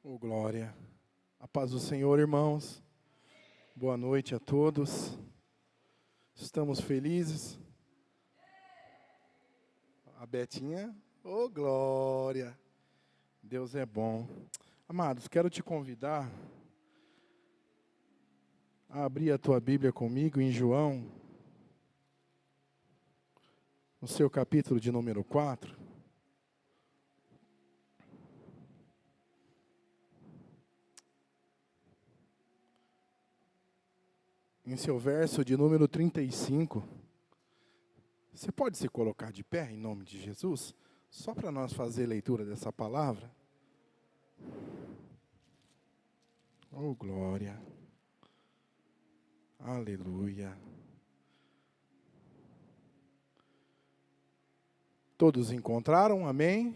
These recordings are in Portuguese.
Oh, glória. A paz do Senhor, irmãos. Boa noite a todos. Estamos felizes. A Betinha, oh, glória. Deus é bom. Amados, quero te convidar a abrir a tua Bíblia comigo em João, no seu capítulo de número 4. Em seu verso de número 35, você pode se colocar de pé em nome de Jesus? Só para nós fazer leitura dessa palavra. Oh, glória. Aleluia. Todos encontraram? Amém?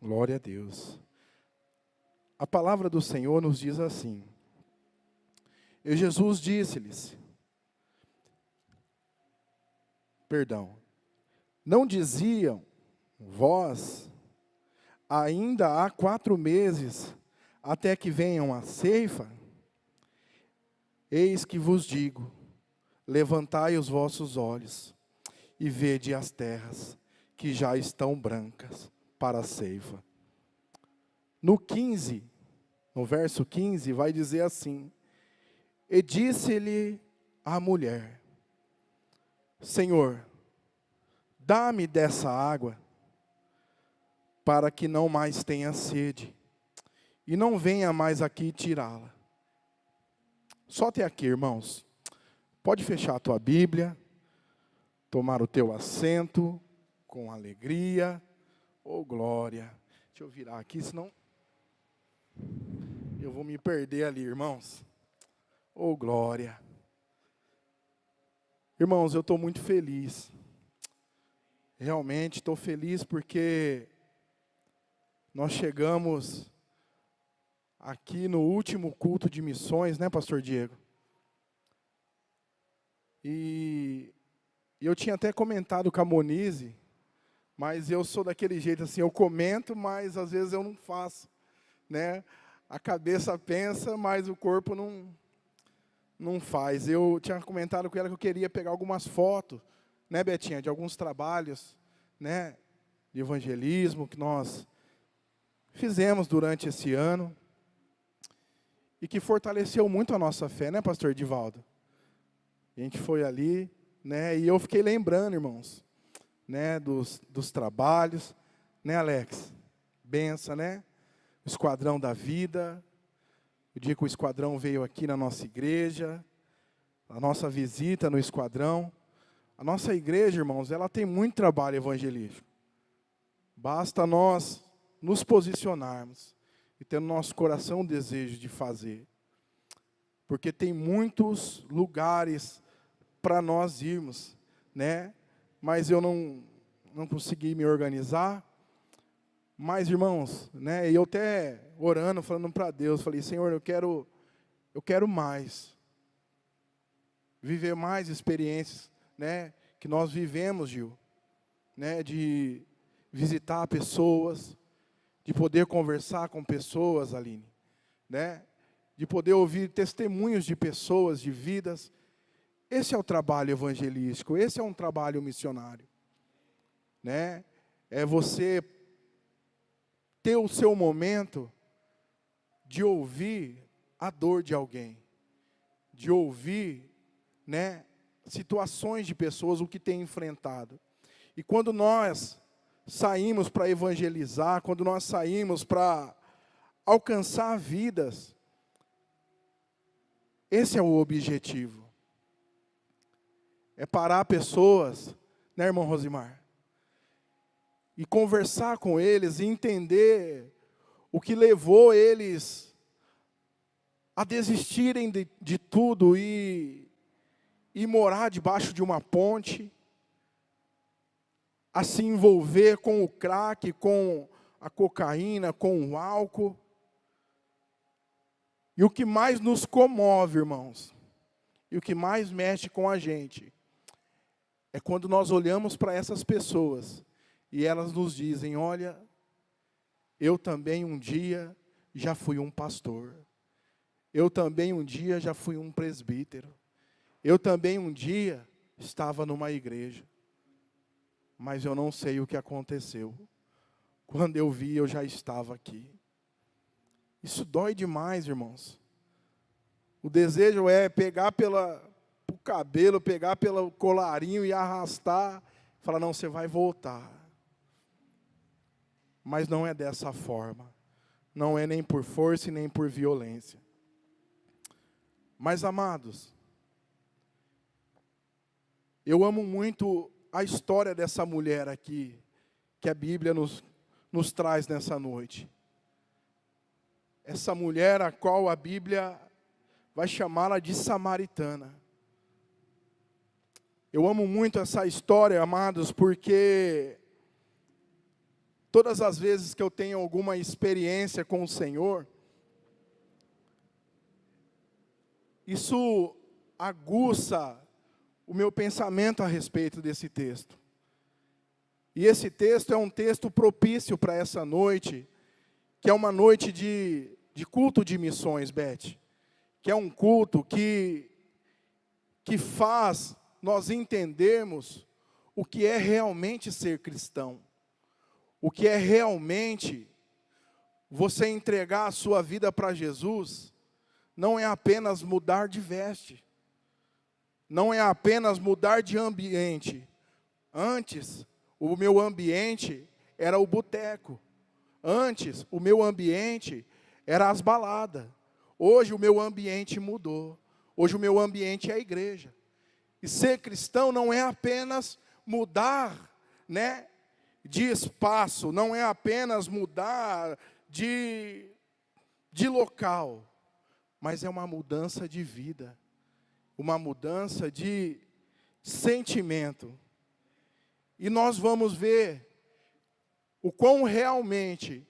Glória a Deus. A palavra do Senhor nos diz assim: E Jesus disse-lhes, não diziam vós, ainda há 4 meses, até que venham a ceifa? Eis que vos digo, levantai os vossos olhos, e vede as terras, que já estão brancas para a ceifa. No verso 15, vai dizer assim: E disse-lhe a mulher, Senhor, dá-me dessa água, para que não mais tenha sede, e não venha mais aqui tirá-la. Só até aqui, irmãos. Pode fechar a tua Bíblia, tomar o teu assento com alegria. Oh, glória. Deixa eu virar aqui, senão eu vou me perder ali, irmãos. Oh, glória. Irmãos, eu estou muito feliz. Realmente estou feliz porque nós chegamos aqui no último culto de missões, né, pastor Diego? E eu tinha até comentado com a Monize, mas eu sou daquele jeito assim, eu comento, mas às vezes eu não faço, né? A cabeça pensa, mas o corpo não faz. Eu tinha comentado com ela que eu queria pegar algumas fotos, né, Betinha, de alguns trabalhos, né, de evangelismo que nós fizemos durante esse ano e que fortaleceu muito a nossa fé, né, pastor Edivaldo? A gente foi ali, né, e eu fiquei lembrando, irmãos, né, dos trabalhos, né, Alex? Benção, né? O Esquadrão da Vida, o dia que o Esquadrão veio aqui na nossa igreja, a nossa visita no Esquadrão. A nossa igreja, irmãos, ela tem muito trabalho evangelístico. Basta nós nos posicionarmos e ter no nosso coração o desejo de fazer. Porque tem muitos lugares para nós irmos, né? Mas eu não consegui me organizar. Mas, irmãos, né? E eu até orando, falando para Deus, falei, Senhor, eu quero mais. Viver mais experiências, né, que nós vivemos, Gil, né, de visitar pessoas, de poder conversar com pessoas, Aline, né, de poder ouvir testemunhos de pessoas, de vidas. Esse é o trabalho evangelístico, esse é um trabalho missionário, né, é você ter o seu momento de ouvir a dor de alguém, de ouvir, né, situações de pessoas, o que tem enfrentado. E quando nós saímos para evangelizar, quando nós saímos para alcançar vidas, esse é o objetivo. É parar pessoas, né, irmão Rosimar? E conversar com eles e entender o que levou eles a desistirem de tudo e morar debaixo de uma ponte, a se envolver com o crack, com a cocaína, com o álcool. E o que mais nos comove, irmãos, e o que mais mexe com a gente, é quando nós olhamos para essas pessoas e elas nos dizem, olha, eu também um dia já fui um pastor. Eu também um dia já fui um presbítero. Eu também um dia estava numa igreja. Mas eu não sei o que aconteceu. Quando eu vi, eu já estava aqui. Isso dói demais, irmãos. O desejo é pegar pelo cabelo, pegar pelo colarinho e arrastar. Falar, não, você vai voltar. Mas não é dessa forma. Não é nem por força e nem por violência. Mas, amados, eu amo muito a história dessa mulher aqui, que a Bíblia nos traz nessa noite. Essa mulher a qual a Bíblia vai chamá-la de samaritana. Eu amo muito essa história, amados, porque todas as vezes que eu tenho alguma experiência com o Senhor, isso aguça o meu pensamento a respeito desse texto. E esse texto é um texto propício para essa noite, que é uma noite de culto de missões, Beth. Que é um culto que faz nós entendermos o que é realmente ser cristão. O que é realmente você entregar a sua vida para Jesus, não é apenas mudar de veste. Não é apenas mudar de ambiente. Antes, o meu ambiente era o boteco. Antes, o meu ambiente era as baladas. Hoje, o meu ambiente mudou. Hoje, o meu ambiente é a igreja. E ser cristão não é apenas mudar, né, de espaço. Não é apenas mudar de local. Mas é uma mudança de vida. Uma mudança de sentimento. E nós vamos ver o quão realmente,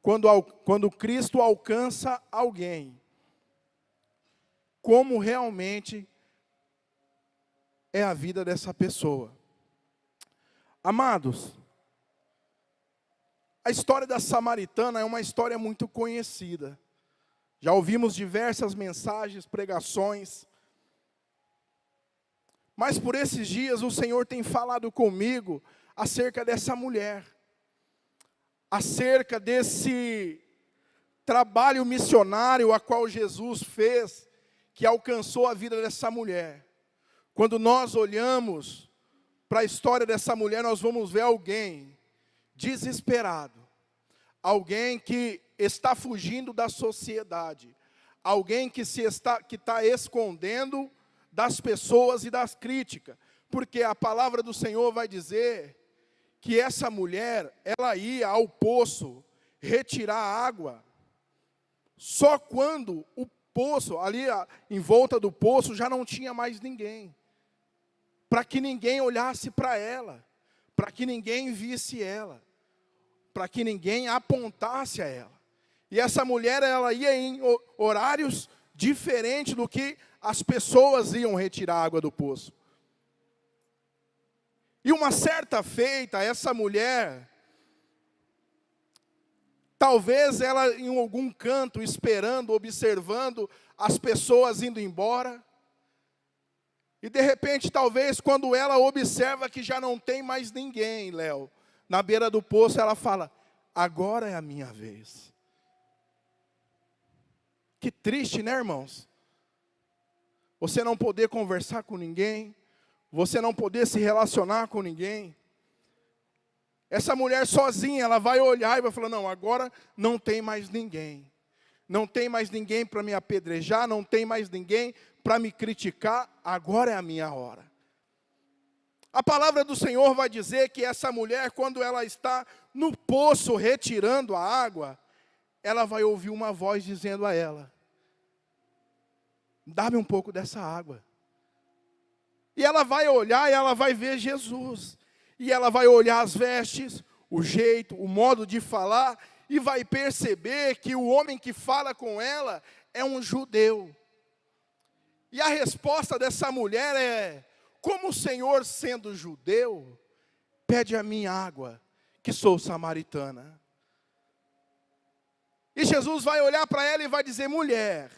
quando Cristo alcança alguém, como realmente é a vida dessa pessoa. Amados, a história da samaritana é uma história muito conhecida. Já ouvimos diversas mensagens, pregações. Mas por esses dias o Senhor tem falado comigo acerca dessa mulher. Acerca desse trabalho missionário a qual Jesus fez, que alcançou a vida dessa mulher. Quando nós olhamos para a história dessa mulher, nós vamos ver alguém desesperado. Alguém que está fugindo da sociedade. Alguém que está escondendo das pessoas e das críticas. Porque a palavra do Senhor vai dizer que essa mulher, ela ia ao poço retirar água. Só quando o poço, ali em volta do poço, já não tinha mais ninguém. Para que ninguém olhasse para ela. Para que ninguém visse ela. Para que ninguém apontasse a ela. E essa mulher, ela ia em horários diferentes do que as pessoas iam retirar água do poço. E uma certa feita, essa mulher, talvez ela em algum canto, esperando, observando as pessoas indo embora. E de repente, talvez, quando ela observa que já não tem mais ninguém, Léo, na beira do poço, ela fala, agora é a minha vez. Que triste, né, irmãos? Você não poder conversar com ninguém, você não poder se relacionar com ninguém. Essa mulher sozinha, ela vai olhar e vai falar, não, agora não tem mais ninguém. Não tem mais ninguém para me apedrejar, não tem mais ninguém para me criticar, agora é a minha hora. A palavra do Senhor vai dizer que essa mulher, quando ela está no poço retirando a água, ela vai ouvir uma voz dizendo a ela, dá-me um pouco dessa água. E ela vai olhar e ela vai ver Jesus. E ela vai olhar as vestes, o jeito, o modo de falar, e vai perceber que o homem que fala com ela é um judeu. E a resposta dessa mulher é, como o Senhor, sendo judeu, pede a mim água, que sou samaritana. E Jesus vai olhar para ela e vai dizer: mulher,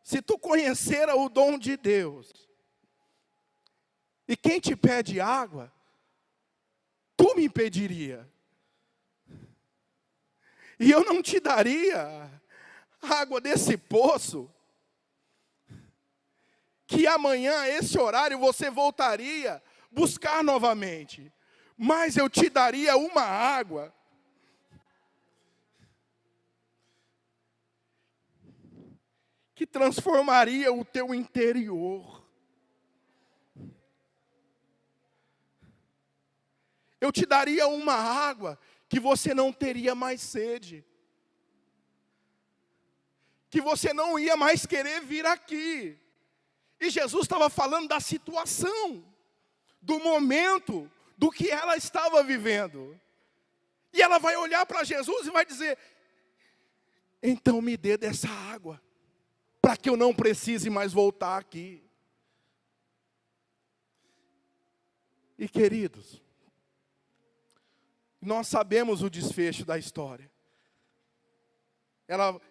se tu conhecera o dom de Deus, e quem te pede água, tu me pediria, e eu não te daria água desse poço, que amanhã, a esse horário, você voltaria buscar novamente, mas eu te daria uma água que transformaria o teu interior. Eu te daria uma água que você não teria mais sede, que você não ia mais querer vir aqui. E Jesus estava falando da situação, do momento, do que ela estava vivendo. E ela vai olhar para Jesus e vai dizer: então me dê dessa água, para que eu não precise mais voltar aqui. E queridos, nós sabemos o desfecho da história.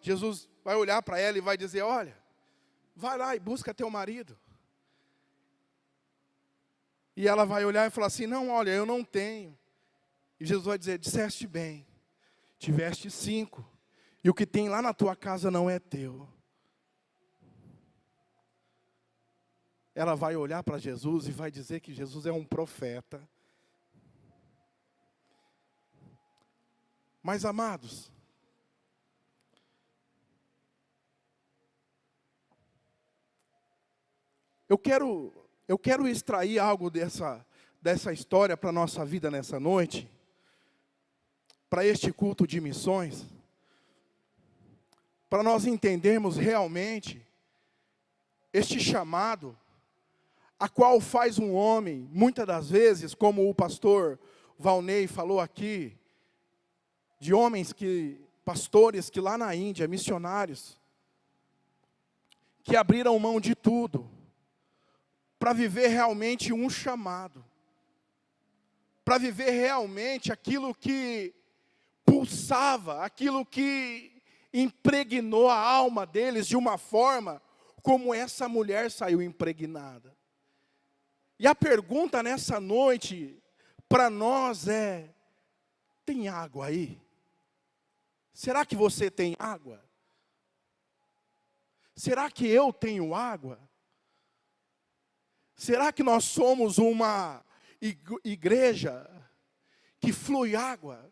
Jesus vai olhar para ela e vai dizer: olha, vai lá e busca teu marido. E ela vai olhar e falar assim: não, olha, eu não tenho. E Jesus vai dizer: disseste bem, tiveste 5, e o que tem lá na tua casa não é teu. Ela vai olhar para Jesus e vai dizer que Jesus é um profeta. Mas, amados, eu quero extrair algo dessa história para a nossa vida nessa noite, para este culto de missões, para nós entendermos realmente este chamado, a qual faz um homem, muitas das vezes, como o pastor Valnei falou aqui, de pastores que lá na Índia, missionários, que abriram mão de tudo, para viver realmente um chamado, para viver realmente aquilo que pulsava, aquilo que impregnou a alma deles de uma forma como essa mulher saiu impregnada. E a pergunta nessa noite para nós é: tem água aí? Será que você tem água? Será que eu tenho água? Será que nós somos uma igreja que flui água?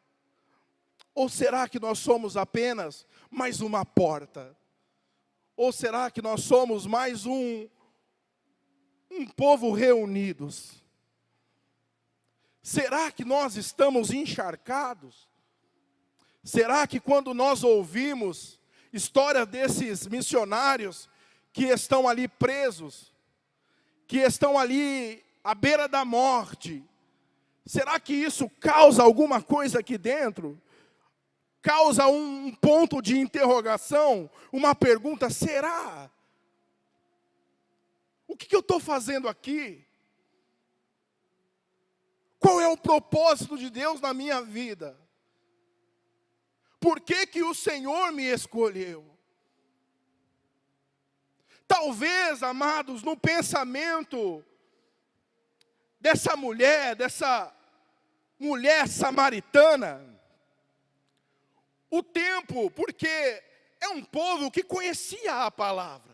Ou será que nós somos apenas mais uma porta? Ou será que nós somos mais um povo reunidos? Será que nós estamos encharcados? Será que quando nós ouvimos história desses missionários que estão ali presos, que estão ali à beira da morte, será que isso causa alguma coisa aqui dentro? Causa um ponto de interrogação, uma pergunta: será? O que eu estou fazendo aqui? Qual é o propósito de Deus na minha vida? Por que o Senhor me escolheu? Talvez, amados, no pensamento dessa mulher samaritana, o tempo, porque é um povo que conhecia a palavra,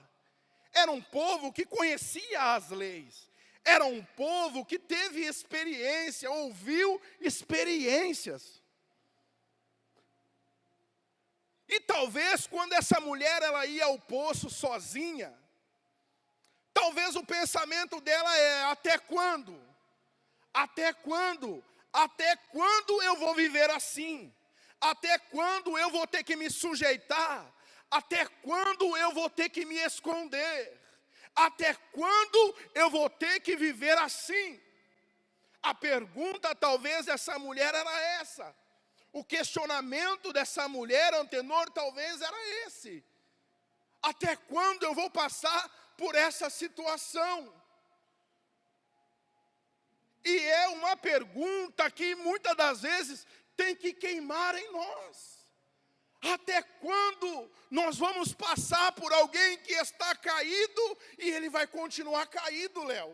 era um povo que conhecia as leis, era um povo que teve experiência, ouviu experiências. E talvez quando essa mulher ela ia ao poço sozinha, talvez o pensamento dela é: até quando? Até quando? Até quando eu vou viver assim? Até quando eu vou ter que me sujeitar? Até quando eu vou ter que me esconder? Até quando eu vou ter que viver assim? A pergunta talvez dessa mulher era essa. O questionamento dessa mulher antenor talvez era esse: até quando eu vou passar por essa situação? E é uma pergunta que muitas das vezes tem que queimar em nós. Até quando nós vamos passar por alguém que está caído e ele vai continuar caído, Léo?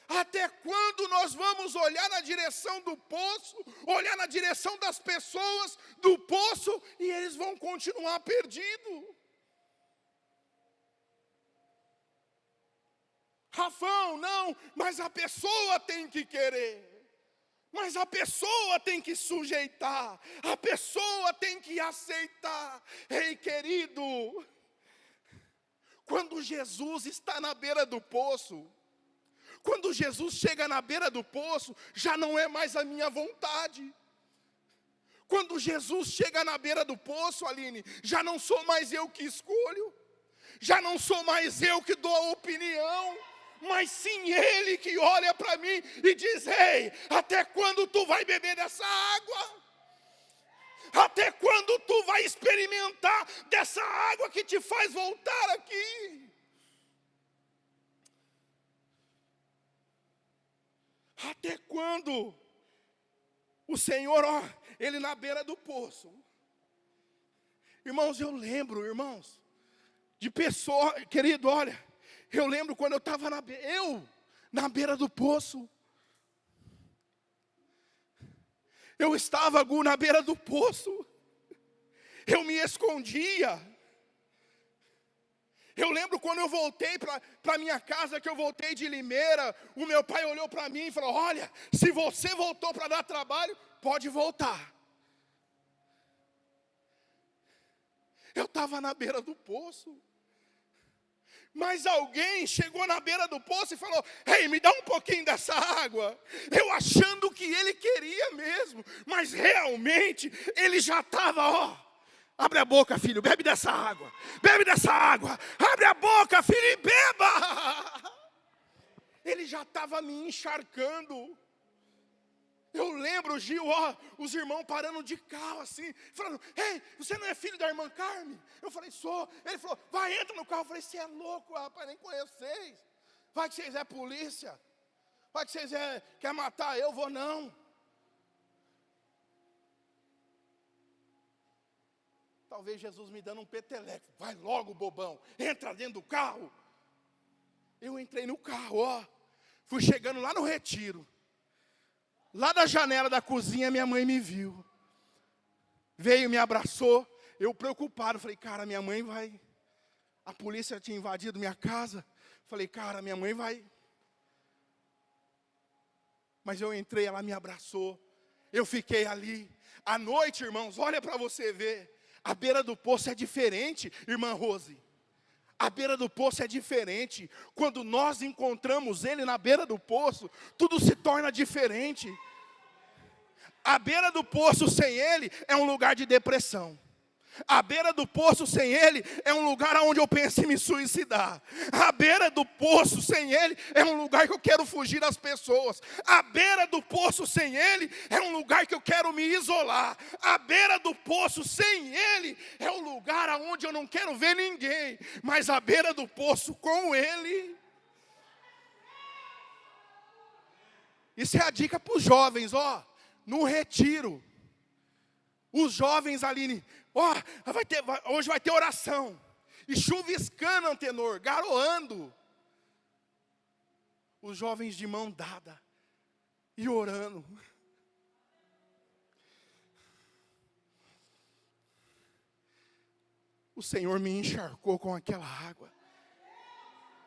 Até quando nós vamos olhar na direção do poço, olhar na direção das pessoas do poço e eles vão continuar perdidos? Rafão, não, mas a pessoa tem que querer. Mas a pessoa tem que sujeitar, a pessoa tem que aceitar. Ei, querido, quando Jesus está na beira do poço, quando Jesus chega na beira do poço, já não é mais a minha vontade. Quando Jesus chega na beira do poço, Aline, já não sou mais eu que escolho, já não sou mais eu que dou a opinião, mas sim Ele que olha para mim e diz: ei, até quando tu vai beber dessa água? Até quando tu vai experimentar dessa água que te faz voltar aqui? Até quando? O Senhor, Ele na beira do poço. Irmãos, eu lembro, irmãos, de pessoa, querido, olha, eu lembro quando eu estava na beira do poço. Eu estava, Gu, na beira do poço. Eu me escondia. Eu lembro quando eu voltei para minha casa, que eu voltei de Limeira, o meu pai olhou para mim e falou: olha, se você voltou para dar trabalho, pode voltar. Eu estava na beira do poço. Mas alguém chegou na beira do poço e falou: ei, me dá um pouquinho dessa água. Eu achando que ele queria mesmo, mas realmente ele já estava, abre a boca, filho, bebe dessa água. Bebe dessa água. Abre a boca, filho, e beba. Ele já estava me encharcando. Eu lembro, Gil, os irmãos parando de carro assim, falando: ei, você não é filho da irmã Carmen? Eu falei: sou. Ele falou: vai, entra no carro. Eu falei: você é louco, rapaz, nem conheço vocês. Vai que vocês é polícia. Vai que vocês quer matar eu, vou não. Talvez Jesus me dando um peteleco: vai logo, bobão, entra dentro do carro. Eu entrei no carro, fui chegando lá no Retiro. Lá da janela da cozinha, minha mãe me viu. Veio, me abraçou. Eu preocupado, falei: cara, minha mãe vai... A polícia tinha invadido minha casa. Falei: cara, minha mãe vai... Mas eu entrei, ela me abraçou. Eu fiquei ali. À noite, irmãos, olha para você ver. A beira do poço é diferente, irmã Rose. A beira do poço é diferente. Quando nós encontramos Ele na beira do poço, tudo se torna diferente. A beira do poço sem Ele é um lugar de depressão. A beira do poço sem Ele é um lugar onde eu penso em me suicidar. A beira do poço sem Ele é um lugar que eu quero fugir das pessoas. A beira do poço sem Ele é um lugar que eu quero me isolar. A beira do poço sem Ele é um lugar onde eu não quero ver ninguém. Mas a beira do poço com Ele... Isso é a dica para os jovens, no retiro. Os jovens, Aline, hoje vai ter oração. E chuviscando, Antenor, garoando. Os jovens de mão dada e orando. O Senhor me encharcou com aquela água.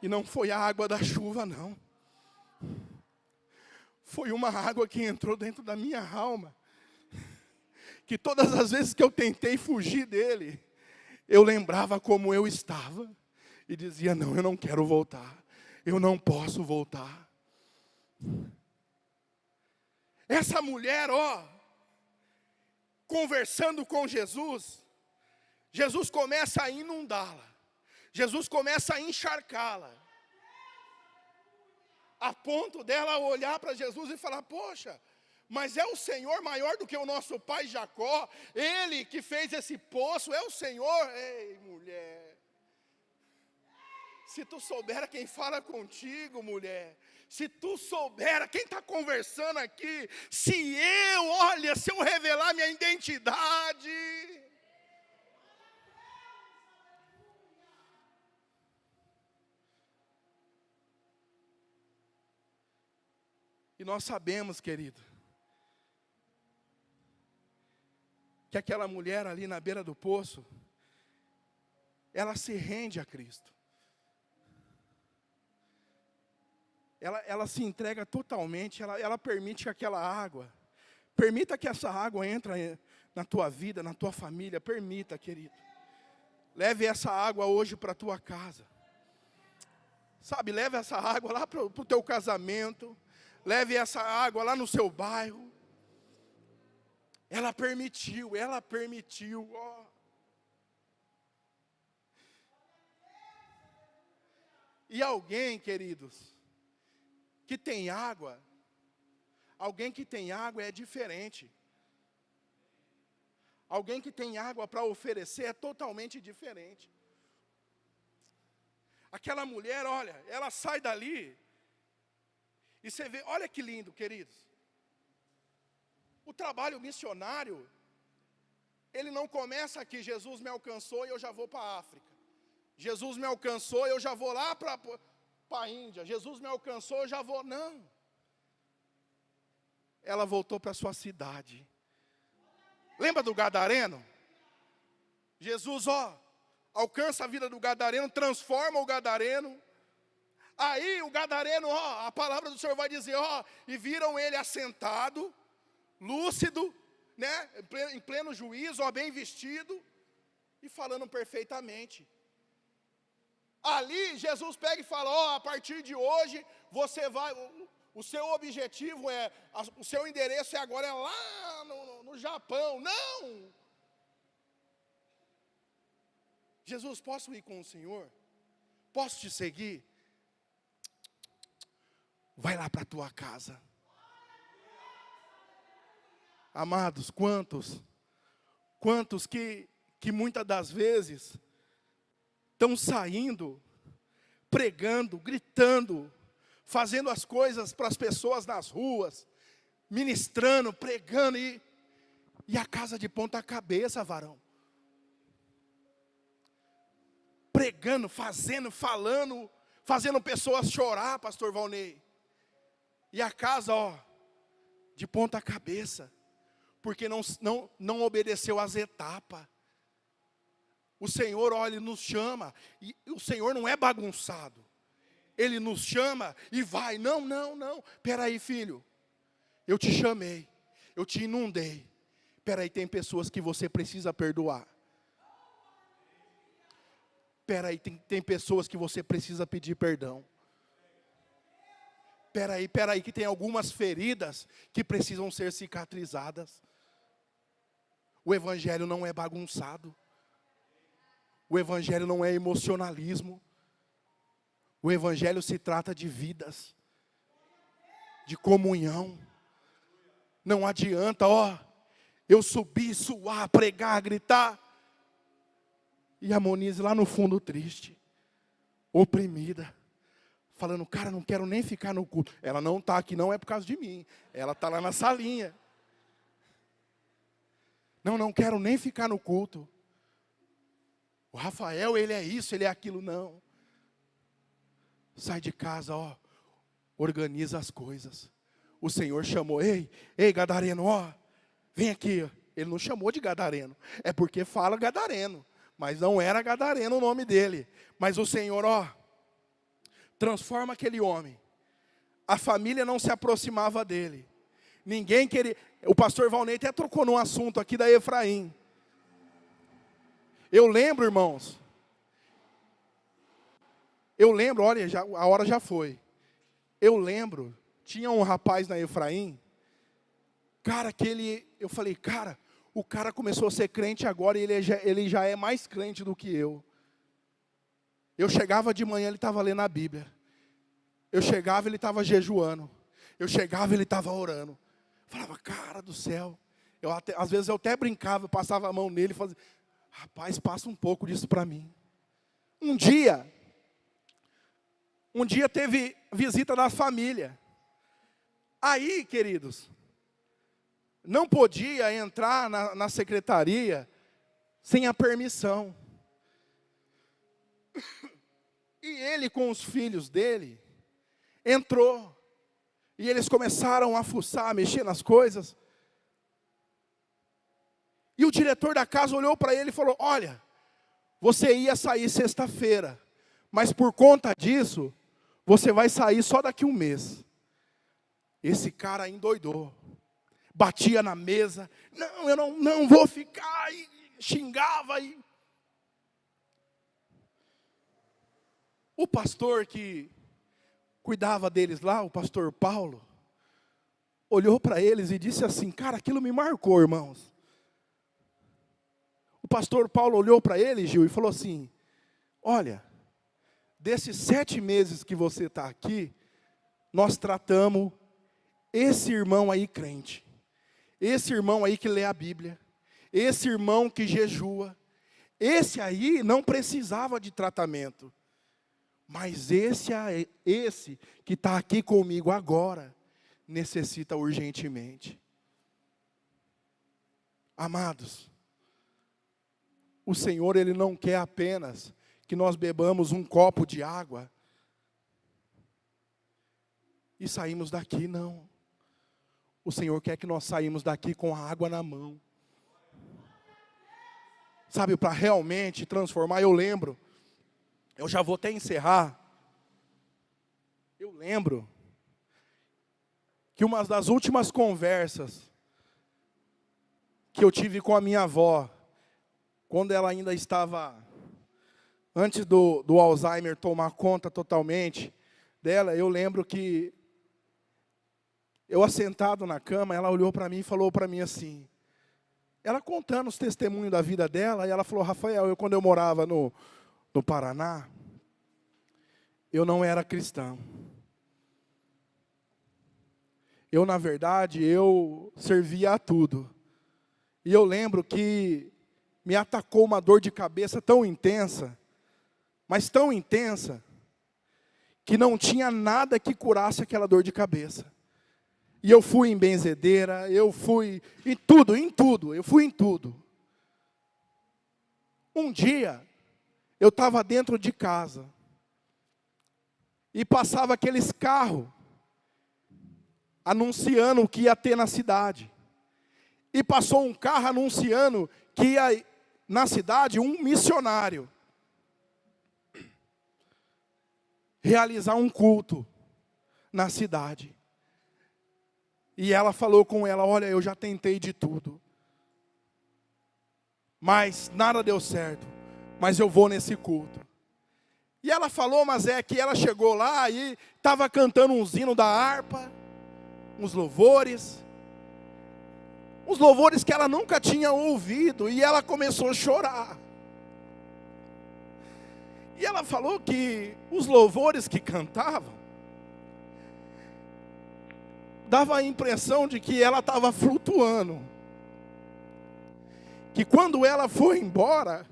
E não foi a água da chuva, não. Foi uma água que entrou dentro da minha alma. Que todas as vezes que eu tentei fugir dele, eu lembrava como eu estava. E dizia: não, eu não quero voltar. Eu não posso voltar. Essa mulher, conversando com Jesus, Jesus começa a inundá-la. Jesus começa a encharcá-la. A ponto dela olhar para Jesus e falar: poxa, mas é o Senhor maior do que o nosso pai Jacó. Ele que fez esse poço, é o Senhor. Ei, mulher, se tu soubera quem fala contigo, mulher. Se tu soubera, quem está conversando aqui, se eu revelar minha identidade. E nós sabemos, querido, que aquela mulher ali na beira do poço, ela se rende a Cristo. Ela se entrega totalmente, ela permite que aquela água, permita que essa água entre na tua vida, na tua família, permita, querido. Leve essa água hoje para a tua casa. Sabe, leve essa água lá para o teu casamento, leve essa água lá no seu bairro. Ela permitiu, ó. E alguém, queridos, que tem água, alguém que tem água é diferente. Alguém que tem água para oferecer é totalmente diferente. Aquela mulher, olha, ela sai dali, e você vê, olha que lindo, queridos. O trabalho missionário, ele não começa aqui, Jesus me alcançou e eu já vou para a África. Jesus me alcançou e eu já vou lá para a Índia. Jesus me alcançou, eu já vou. Não. Ela voltou para a sua cidade. Lembra do gadareno? Jesus, alcança a vida do gadareno, transforma o gadareno. Aí o gadareno, a palavra do Senhor vai dizer, e viram ele assentado, lúcido, né, em pleno juízo, bem vestido, e falando perfeitamente. Ali Jesus pega e fala, a partir de hoje, você vai, o seu objetivo o seu endereço agora é lá no Japão. Não! Jesus, posso ir com o Senhor? Posso te seguir? Vai lá para a tua casa. Amados, quantos que muitas das vezes estão saindo, pregando, gritando, fazendo as coisas para as pessoas nas ruas, ministrando, pregando, e a casa de ponta cabeça, varão. Pregando, fazendo, falando, fazendo pessoas chorar, pastor Valnei. E a casa, de ponta cabeça, porque não obedeceu às etapas. O Senhor, Ele nos chama, e o Senhor não é bagunçado. Ele nos chama e vai. Não. Espera aí, filho. Eu te chamei, eu te inundei. Espera aí, tem pessoas que você precisa perdoar. Espera aí, tem pessoas que você precisa pedir perdão. Espera aí, que tem algumas feridas que precisam ser cicatrizadas. O Evangelho não é bagunçado. O Evangelho não é emocionalismo. O Evangelho se trata de vidas, de comunhão. Não adianta, eu subir, suar, pregar, gritar, e a Monize lá no fundo triste, oprimida, falando, cara, não quero nem ficar no culto. Ela não está aqui, não é por causa de mim, ela está lá na salinha. Não quero nem ficar no culto. O Rafael, ele é isso, ele é aquilo. Não. Sai de casa, organiza as coisas. O Senhor chamou, ei gadareno, vem aqui. Ele não chamou de gadareno, é porque fala gadareno, mas não era gadareno o nome dele. Mas o Senhor, transforma aquele homem. A família não se aproximava dele. Ninguém queria. O pastor Valnei até trocou num assunto aqui da Efraim. Eu lembro, irmãos. Olha, a hora já foi. Eu lembro, tinha um rapaz na Efraim, cara, eu falei, cara, o cara começou a ser crente agora e ele já é mais crente do que eu. Eu chegava de manhã, ele estava lendo a Bíblia. Eu chegava, ele estava jejuando. Eu chegava, ele estava orando. Falava, cara do céu. Às vezes eu até brincava, eu passava a mão nele e fazia, rapaz, passa um pouco disso para mim. Um dia, Um dia teve visita da família. Aí, queridos, não podia entrar na secretaria sem a permissão. E ele com os filhos dele, entrou. E eles começaram a fuçar, a mexer nas coisas. E o diretor da casa olhou para ele e falou: olha, você ia sair sexta-feira, mas por conta disso, você vai sair só daqui um mês. Esse cara endoidou. Batia na mesa. Não, eu não vou ficar. E xingava. O pastor que cuidava deles lá, o pastor Paulo, olhou para eles e disse assim: cara, aquilo me marcou, irmãos. O pastor Paulo olhou para ele, Gil, e falou assim: olha, desses 7 meses que você está aqui, nós tratamos esse irmão aí crente, esse irmão aí que lê a Bíblia, esse irmão que jejua, esse aí não precisava de tratamento, mas esse que está aqui comigo agora, necessita urgentemente. Amados, o Senhor, Ele não quer apenas que nós bebamos um copo de água e saímos daqui, não. O Senhor quer que nós saímos daqui com a água na mão. Sabe, para realmente transformar, eu lembro, eu já vou até encerrar. Eu lembro que uma das últimas conversas que eu tive com a minha avó, quando ela ainda estava, antes do Alzheimer tomar conta totalmente dela, eu lembro que eu assentado na cama, ela olhou para mim e falou para mim assim, ela contando os testemunhos da vida dela, e ela falou: Rafael, quando eu morava no Paraná, eu não era cristão. Eu, na verdade, eu servia a tudo. E eu lembro que me atacou uma dor de cabeça tão intensa, mas tão intensa, que não tinha nada que curasse aquela dor de cabeça. E eu fui em benzedeira, eu fui em tudo, eu fui em tudo. Um dia, eu estava dentro de casa, e passava aqueles carros, anunciando o que ia ter na cidade. E passou um carro anunciando que ia na cidade um missionário realizar um culto na cidade. E ela falou com ela: olha, eu já tentei de tudo, mas nada deu certo, mas eu vou nesse culto. E ela falou, mas é que ela chegou lá e estava cantando um hino da harpa, uns louvores que ela nunca tinha ouvido, e ela começou a chorar. E ela falou que os louvores que cantavam, dava a impressão de que ela estava flutuando. Que quando ela foi embora,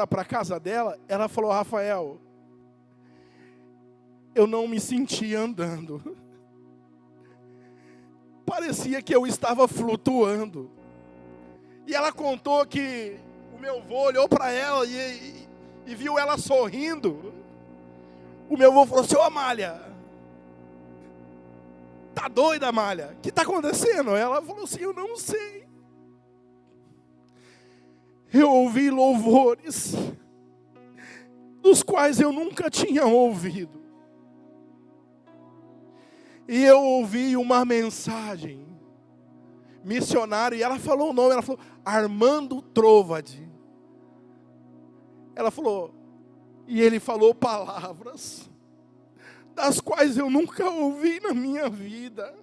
para a casa dela, ela falou: Rafael, eu não me sentia andando. Parecia que eu estava flutuando. E ela contou que o meu avô olhou para ela e viu ela sorrindo. O meu avô falou: seu Amália, tá doida, Amália? O que está acontecendo? Ela falou assim: eu não sei. Eu ouvi louvores dos quais eu nunca tinha ouvido. E eu ouvi uma mensagem missionária, e ela falou o nome, ela falou: Armando Trovadi. Ela falou, e ele falou palavras das quais eu nunca ouvi na minha vida.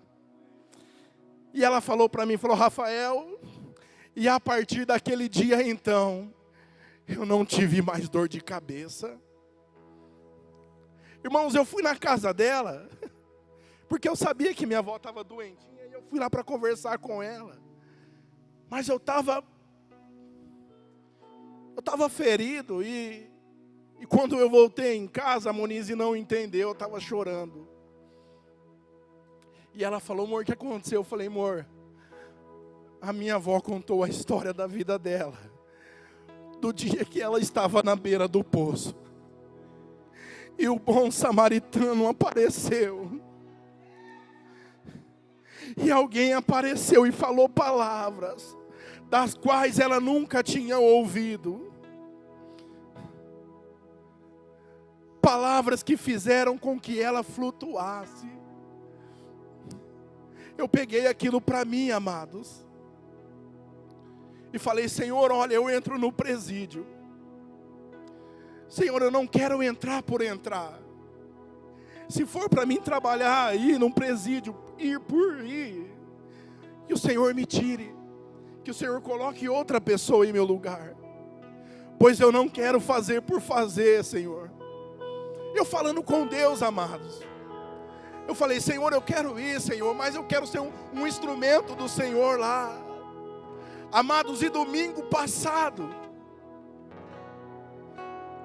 E ela falou para mim, falou: Rafael, e a partir daquele dia então, eu não tive mais dor de cabeça. Irmãos, eu fui na casa dela, porque eu sabia que minha avó estava doentinha, e eu fui lá para conversar com ela. Mas eu estava Eu estava ferido e quando eu voltei em casa, a Monize não entendeu, eu estava chorando. E ela falou: amor, o que aconteceu? Eu falei: amor, a minha avó contou a história da vida dela, do dia que ela estava na beira do poço, e o bom samaritano apareceu, e alguém apareceu e falou palavras, das quais ela nunca tinha ouvido, palavras que fizeram com que ela flutuasse. Eu peguei aquilo para mim, amados, e falei: Senhor, olha, eu entro no presídio. Senhor, eu não quero entrar por entrar. Se for para mim trabalhar aí num presídio, ir por ir, que o Senhor me tire, que o Senhor coloque outra pessoa em meu lugar, pois eu não quero fazer por fazer, Senhor. Eu falando com Deus, amados, eu falei: Senhor, eu quero ir, Senhor, mas eu quero ser um instrumento do Senhor lá. Amados, e domingo passado,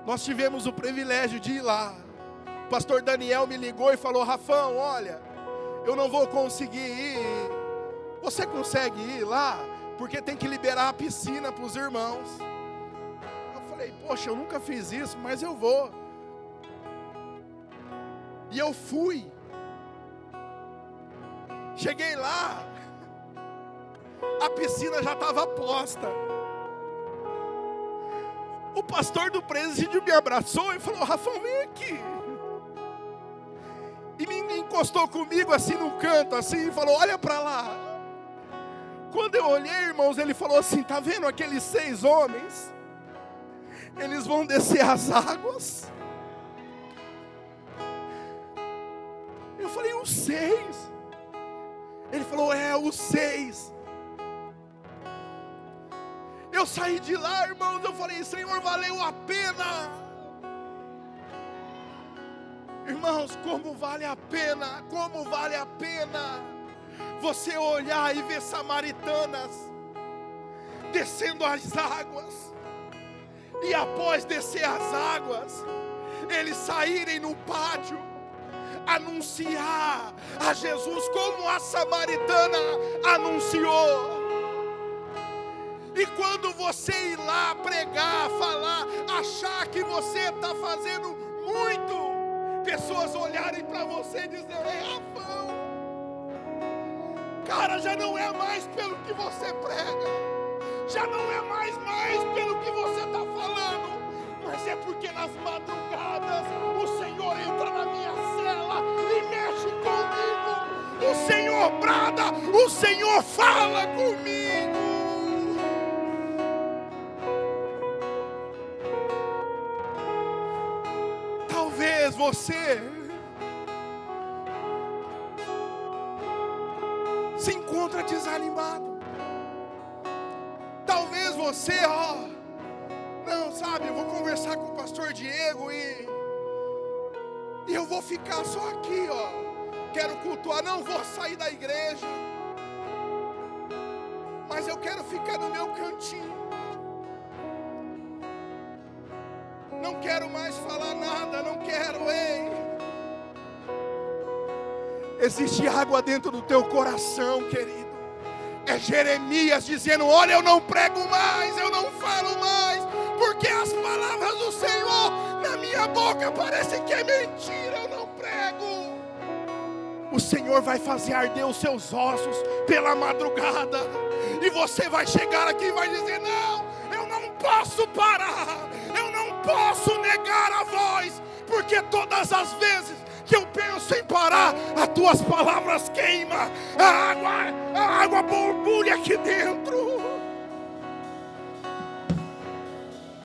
nós tivemos o privilégio de ir lá. O pastor Daniel me ligou e falou: Rafão, olha, eu não vou conseguir ir. Você consegue ir lá? Porque tem que liberar a piscina para os irmãos. Eu falei: poxa, eu nunca fiz isso, mas eu vou. E eu fui. Cheguei lá, a piscina já estava posta. O pastor do presídio me abraçou e falou: Rafão, vem aqui. E me encostou comigo assim no canto, assim, e falou: olha para lá. Quando eu olhei, irmãos, ele falou assim: tá vendo aqueles 6 homens? Eles vão descer as águas. Eu falei: os 6? Ele falou: é, os 6. Eu saí de lá, irmãos, eu falei: Senhor, valeu a pena. Irmãos, como vale a pena você olhar e ver samaritanas descendo as águas, e após descer as águas, eles saírem no pátio, anunciar a Jesus como a samaritana anunciou. E quando você ir lá pregar, falar, achar que você está fazendo muito, pessoas olharem para você e dizerem: Rafão, cara, já não é mais pelo que você prega, já não é mais pelo que você está falando, mas é porque nas madrugadas o Senhor entra na minha cela e mexe comigo, o Senhor brada, o Senhor fala comigo. Talvez você se encontra desanimado. Talvez você, não, sabe, eu vou conversar com o pastor Diego e eu vou ficar só aqui, quero cultuar, não vou sair da igreja, mas eu quero ficar no meu cantinho. Não quero mais falar nada, não quero, ei. Existe água dentro do teu coração, querido. É Jeremias dizendo: olha, eu não prego mais, eu não falo mais, porque as palavras do Senhor na minha boca parecem que é mentira, eu não prego. O Senhor vai fazer arder os seus ossos pela madrugada, e você vai chegar aqui e vai dizer: não, eu não posso parar, eu não posso negar a voz, porque todas as vezes que eu penso em parar, as tuas palavras queimam, a água borbulha aqui dentro.